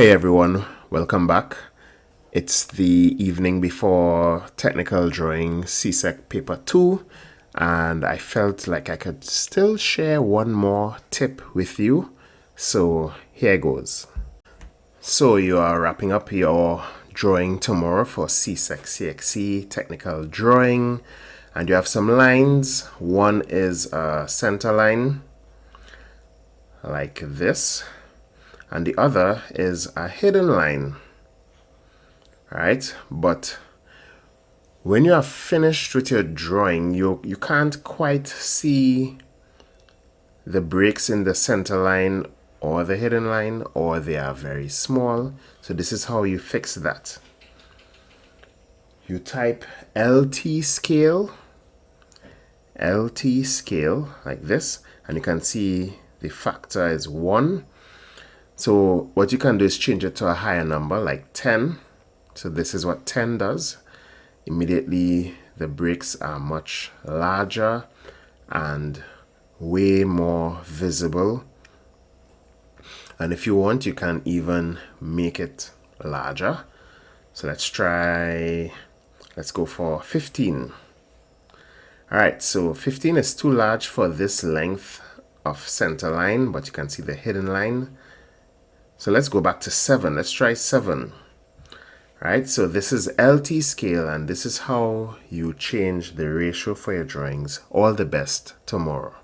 Hey everyone, welcome back. It's the evening before technical drawing CSEC paper 2 and I felt like I could still share one more tip with you. So here goes. So you are wrapping up your drawing tomorrow for CSEC, CXC, technical drawing, and you have some lines. One is a center line like this, and the other is a hidden line. Right, but when you are finished with your drawing, you can't quite see the breaks in the center line or the hidden line, or they are very small. So this is how you fix that. You type LT scale like this, and you can see the factor is 1. So what you can do is change it to a higher number like 10. So this is what 10 does. Immediately the breaks are much larger and way more visible. And if you want, you can even make it larger. So let's go for 15. Alright, so 15 is too large for this length of center line, but you can see the hidden line. So let's go back to 7. Let's try 7. Right, so this is LT scale, and this is how you change the ratio for your drawings. All the best tomorrow.